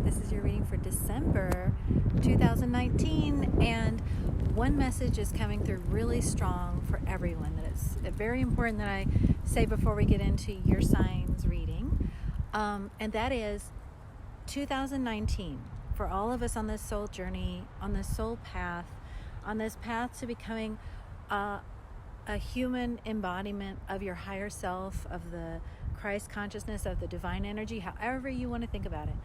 This is your reading for December 2019, and one message is coming through really strong for everyone that it's very important that I say before we get into your signs reading, and that is 2019 for all of us on this soul journey, on this soul path, on this path to becoming a human embodiment of your higher self, of the Christ consciousness, of the divine energy, however you want to think about it.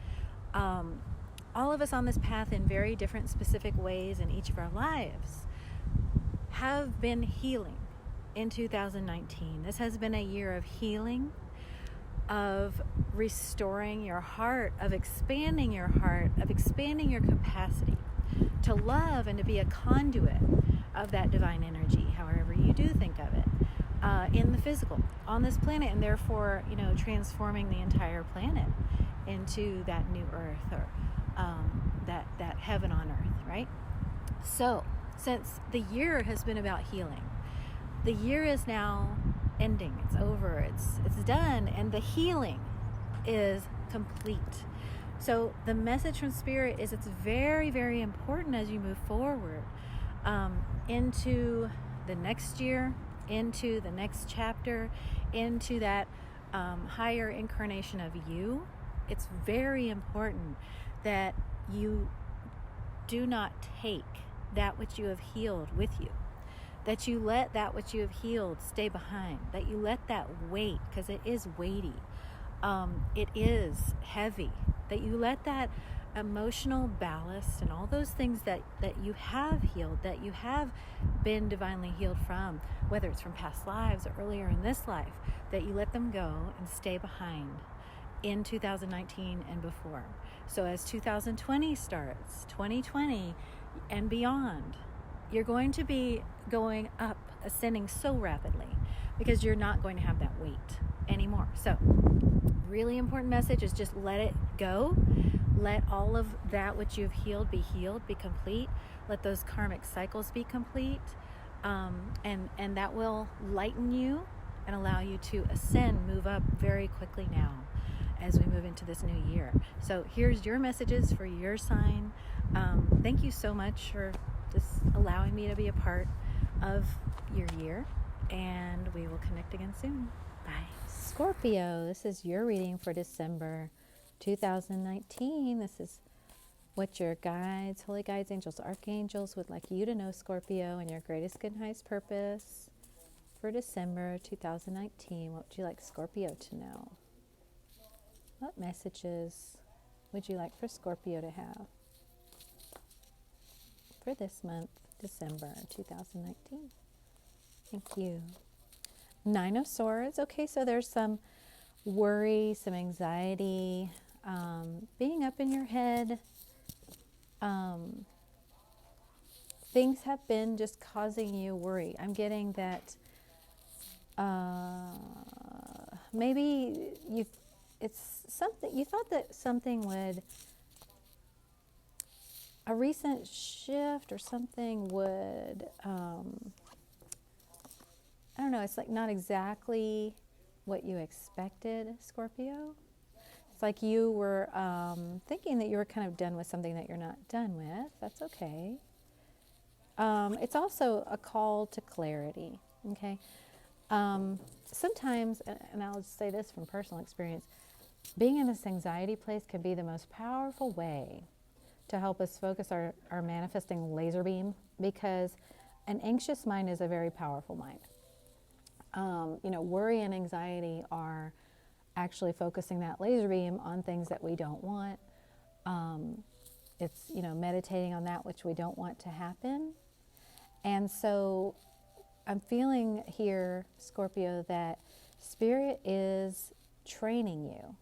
All of us on this path in very different specific ways in each of our lives have been healing in 2019. This has been a year of healing, of restoring your heart, of expanding your heart, of expanding your capacity to love and to be a conduit of that divine energy, however you do think of it, in the physical, on this planet, and therefore, transforming the entire planet into that new earth, or that heaven on earth, right? So, since the year has been about healing, the year is now ending. It's over. It's done, and the healing is complete. So the message from Spirit is it's very, very important as you move forward into the next year, into the next chapter, into that higher incarnation of you. It's very important that you do not take that which you have healed with you, that you let that which you have healed stay behind, that you let that weight, because it is weighty, it is heavy, that you let that emotional ballast and all those things that you have healed, that you have been divinely healed from, whether it's from past lives or earlier in this life, that you let them go and stay behind in 2019 and before. So as 2020 starts, 2020 and beyond, you're going to be going up, ascending so rapidly, because you're not going to have that weight anymore. So really important message is just let it go. Let all of that which you've healed, be complete. Let those karmic cycles be complete. And that will lighten you and allow you to ascend, move up very quickly now as we move into this new year. So here's your messages for your sign. Thank you so much for just allowing me to be a part of your year, and we will connect again soon. Bye. Scorpio, this is your reading for December 2019. This is what your guides, holy guides, angels, archangels would like you to know, Scorpio, and your greatest good and highest purpose for December 2019. What would you like Scorpio to know? What messages would you like for Scorpio to have for this month, December 2019? Thank you. Nine of Swords. Okay, so there's some worry, some anxiety, being up in your head. Things have been just causing you worry. I'm getting that maybe it's something you thought that something would, a recent shift or something would, I don't know, it's like not exactly what you expected, Scorpio. It's like you were thinking that you were kind of done with something that you're not done with. That's okay. It's also a call to clarity, okay? Sometimes, and I'll just say this from personal experience, being in this anxiety place can be the most powerful way to help us focus our manifesting laser beam, because an anxious mind is a very powerful mind. Worry and anxiety are actually focusing that laser beam on things that we don't want. It's, meditating on that which we don't want to happen. And so I'm feeling here, Scorpio, that Spirit is training you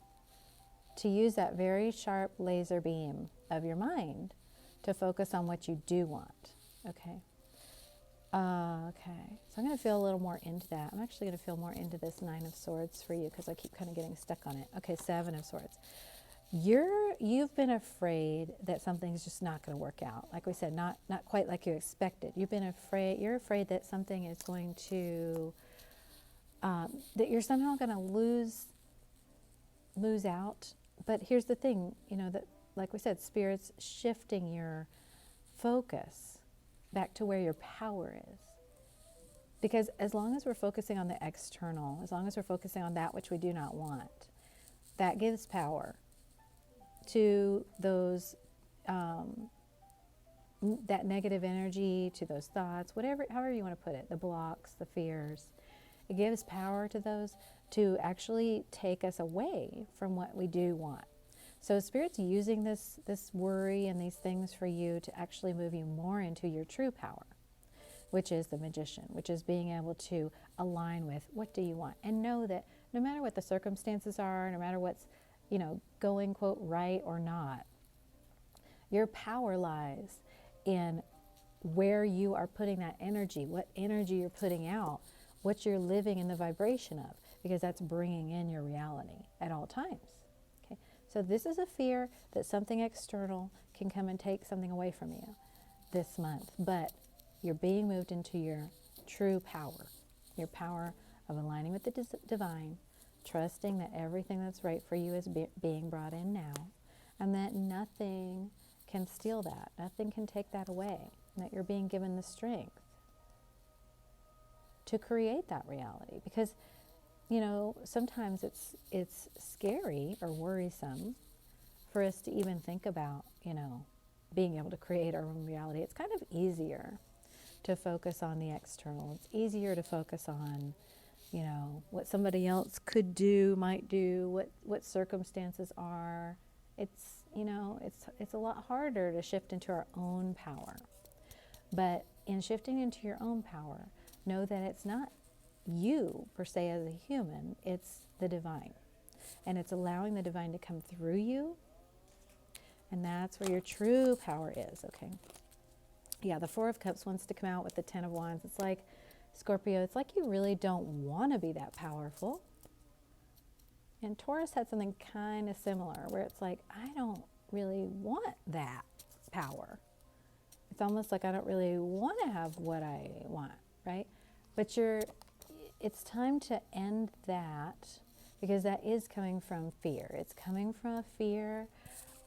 to use that very sharp laser beam of your mind to focus on what you do want. Okay. Okay. So I'm going to feel a little more into that. I'm actually going to feel more into this Nine of Swords for you because I keep kind of getting stuck on it. Okay, Seven of Swords. You've been afraid that something's just not going to work out. Like we said, not quite like you expected. You're afraid that something is going to, that you're somehow going to lose out. But here's the thing, that like we said, Spirit's shifting your focus back to where your power is. Because as long as we're focusing on the external, as long as we're focusing on that which we do not want, that gives power to those, that negative energy, to those thoughts, whatever, however you want to put it, the blocks, the fears. It gives power to those to actually take us away from what we do want. So Spirit's using this worry and these things for you to actually move you more into your true power, which is the magician, which is being able to align with what do you want, and know that no matter what the circumstances are, no matter what's, going, quote, right or not, your power lies in where you are putting that energy, what energy you're putting out, what you're living in the vibration of, because that's bringing in your reality at all times. Okay, so this is a fear that something external can come and take something away from you this month, but you're being moved into your true power, your power of aligning with the divine, trusting that everything that's right for you is being brought in now, and that nothing can steal that, nothing can take that away, and that you're being given the strength to create that reality. Because, sometimes it's scary or worrisome for us to even think about, being able to create our own reality. It's kind of easier to focus on the external. It's easier to focus on, what somebody else could do, might do, what circumstances are. It's, it's a lot harder to shift into our own power. But in shifting into your own power, know that it's not you per se as a human, it's the divine. And it's allowing the divine to come through you. And that's where your true power is, okay? Yeah, the Four of Cups wants to come out with the Ten of Wands. It's like, Scorpio, it's like you really don't want to be that powerful. And Taurus had something kind of similar, where it's like, I don't really want that power. It's almost like I don't really want to have what I want, right? But it's time to end that, because that is coming from fear. It's coming from a fear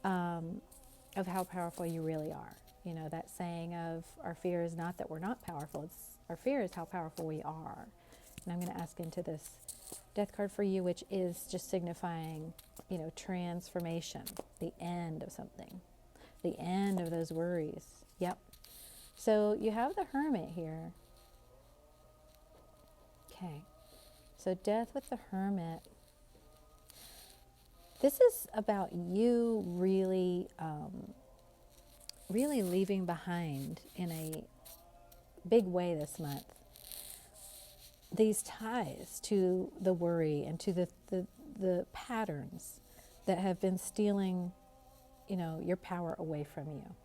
of how powerful you really are. That saying of our fear is not that we're not powerful. Our fear is how powerful we are. And I'm going to ask into this death card for you, which is just signifying, transformation, the end of something, the end of those worries. Yep. So you have the Hermit here. Okay. So death with the Hermit. This is about you really, really leaving behind in a big way this month these ties to the worry and to the patterns that have been stealing, your power away from you.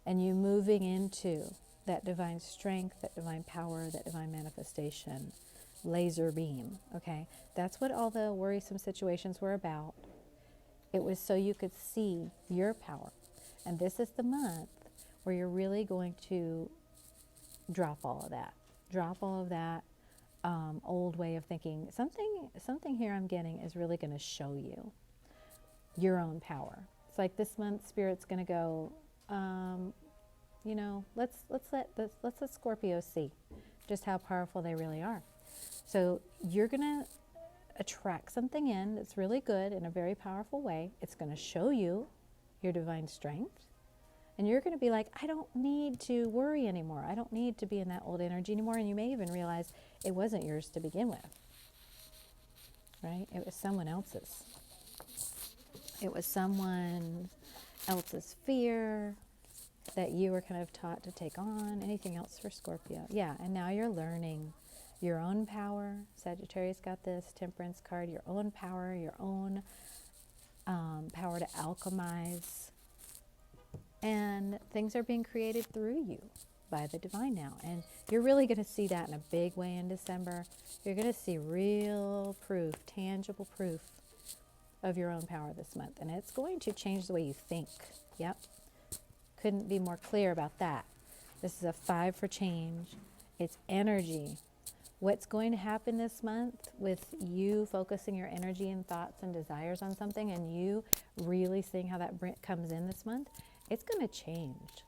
And you moving into that divine strength, that divine power, that divine manifestation, laser beam, okay? That's what all the worrisome situations were about. It was so you could see your power. And this is the month where you're really going to drop all of that. Drop all of that old way of thinking. Something here I'm getting is really going to show you your own power. It's like this month, Spirit's going to go, let's let Scorpio see just how powerful they really are. So you're going to attract something in that's really good in a very powerful way. It's going to show you your divine strength. And you're going to be like, I don't need to worry anymore. I don't need to be in that old energy anymore. And you may even realize it wasn't yours to begin with, right? It was someone else's. It was someone else's fear that you were kind of taught to take on. Anything else for Scorpio? Yeah, and now you're learning your own power. Sagittarius got this Temperance card. Your own power, your own power to alchemize. And things are being created through you by the divine now. And you're really going to see that in a big way in December. You're going to see real proof, tangible proof of your own power this month. And it's going to change the way you think. Yep. Couldn't be more clear about that. This is a 5 for change. It's energy What's going to happen this month with you focusing your energy and thoughts and desires on something and you really seeing how that comes in this month, it's going to change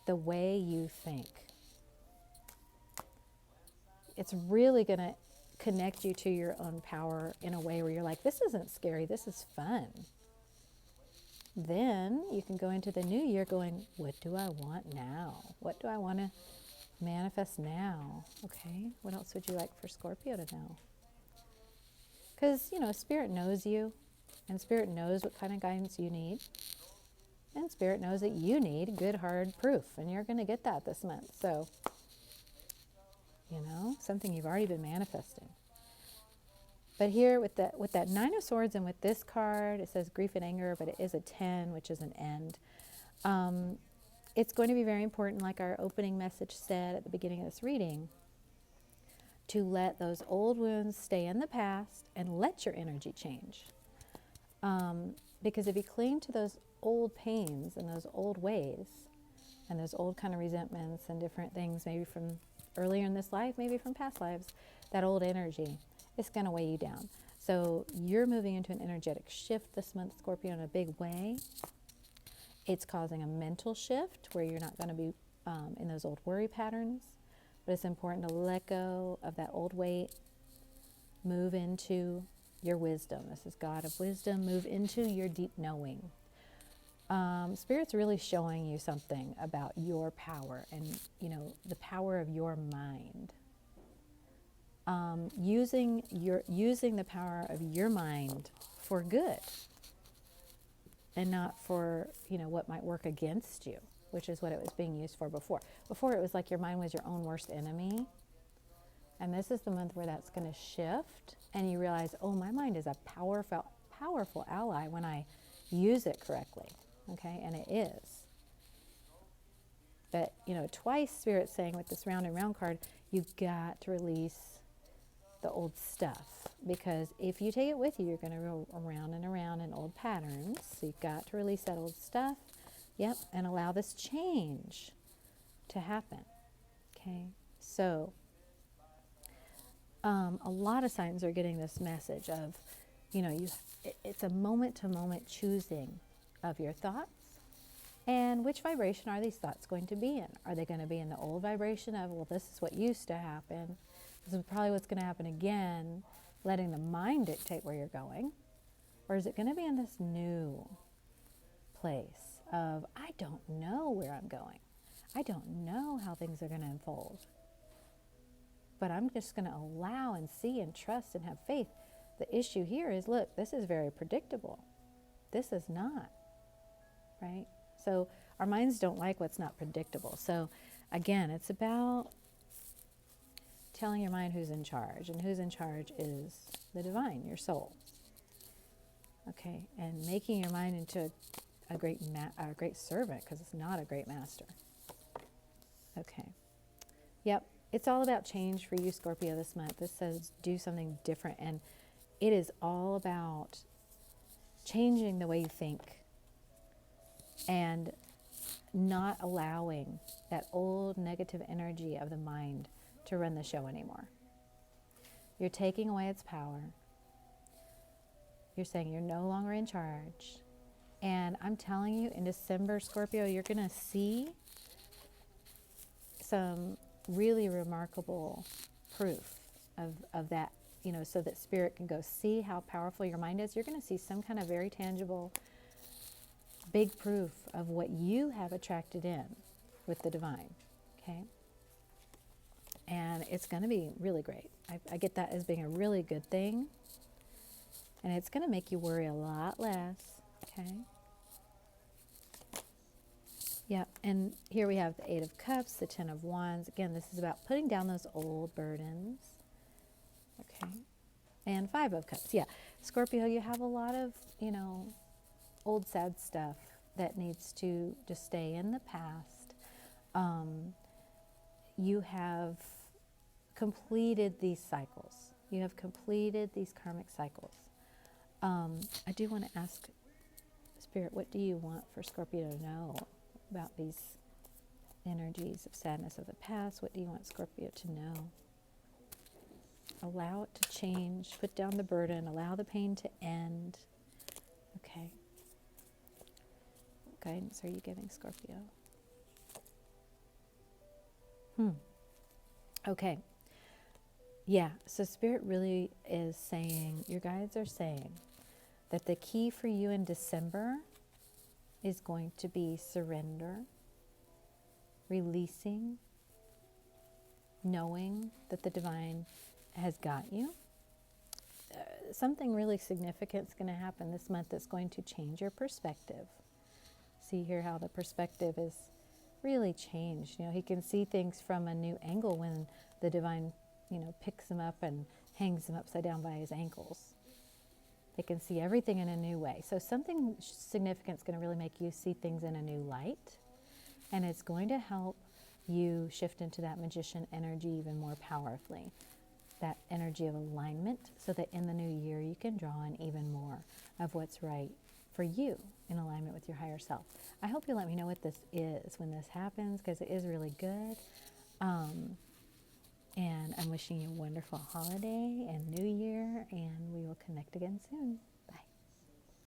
the way you think. It's really going to connect you to your own power in a way where you're like, this isn't scary, this is fun. Then you can go into the new year going, what do I want now? What do I want to manifest now? Okay, what else would you like for Scorpio to know? Because, Spirit knows you, and Spirit knows what kind of guidance you need. And Spirit knows that you need good, hard proof, and you're going to get that this month. So, something you've already been manifesting. But here with that Nine of Swords and with this card, it says grief and anger, but it is a 10, which is an end. It's going to be very important, like our opening message said at the beginning of this reading, to let those old wounds stay in the past and let your energy change. Because if you cling to those old pains and those old ways and those old kind of resentments and different things, maybe from earlier in this life, maybe from past lives, that old energy, it's going to weigh you down. So you're moving into an energetic shift this month, Scorpio, in a big way. It's causing a mental shift where you're not going to be in those old worry patterns. But it's important to let go of that old weight, move into your wisdom. This is God of wisdom. Move into your deep knowing. Spirit's really showing you something about your power and, the power of your mind. Using the power of your mind for good and not for, what might work against you, which is what it was being used for before. Before it was like your mind was your own worst enemy. And this is the month where that's going to shift and you realize, oh, my mind is a powerful ally when I use it correctly. Okay, and it is. But, twice Spirit's saying with this round and round card, you've got to release the old stuff. Because if you take it with you, you're going to go around and around in old patterns. So you've got to release that old stuff. Yep, and allow this change to happen. Okay, so a lot of signs are getting this message of, it's a moment-to-moment choosing of your thoughts. And which vibration are these thoughts going to be in? Are they going to be in the old vibration of, well, this is what used to happen. This is probably what's going to happen again, letting the mind dictate where you're going? Or is it going to be in this new place of, I don't know where I'm going. I don't know how things are going to unfold. But I'm just going to allow and see and trust and have faith. The issue here is, look, this is very predictable. This is not, right? So our minds don't like what's not predictable. So again, it's about telling your mind who's in charge. And who's in charge is the divine, your soul. Okay, and making your mind into a great servant, because it's not a great master. Okay. Yep. It's all about change for you, Scorpio, this month. This says do something different. And it is all about changing the way you think and not allowing that old negative energy of the mind to run the show anymore. You're taking away its power. You're saying you're no longer in charge. And I'm telling you, in December, Scorpio, you're going to see some really remarkable proof of that, so that Spirit can go see how powerful your mind is. You're going to see some kind of very tangible, big proof of what you have attracted in with the divine, okay? And it's going to be really great. I get that as being a really good thing. And it's going to make you worry a lot less, okay? Yeah, and here we have the Eight of Cups, the Ten of Wands. Again, this is about putting down those old burdens, okay? And Five of Cups, yeah. Scorpio, you have a lot of, old sad stuff that needs to just stay in the past. You have completed these cycles. You have completed these karmic cycles. I do want to ask Spirit, what do you want for Scorpio to know about these energies of sadness of the past? What do you want Scorpio to know? Allow it to change. Put down the burden. Allow the pain to end. Okay. What guidance are you giving, Scorpio? Okay. Yeah, so Spirit really is saying, your guides are saying that the key for you in December is going to be surrender, releasing, knowing that the divine has got you. Something really significant is going to happen this month that's going to change your perspective. See here how the perspective is really changed. You know, he can see things from a new angle when the divine, picks him up and hangs him upside down by his ankles. They can see everything in a new way. So something significant is going to really make you see things in a new light. And it's going to help you shift into that magician energy even more powerfully. That energy of alignment, so that in the new year you can draw in even more of what's right for you in alignment with your higher self. I hope you let me know what this is when this happens, because it is really good. And I'm wishing you a wonderful holiday and New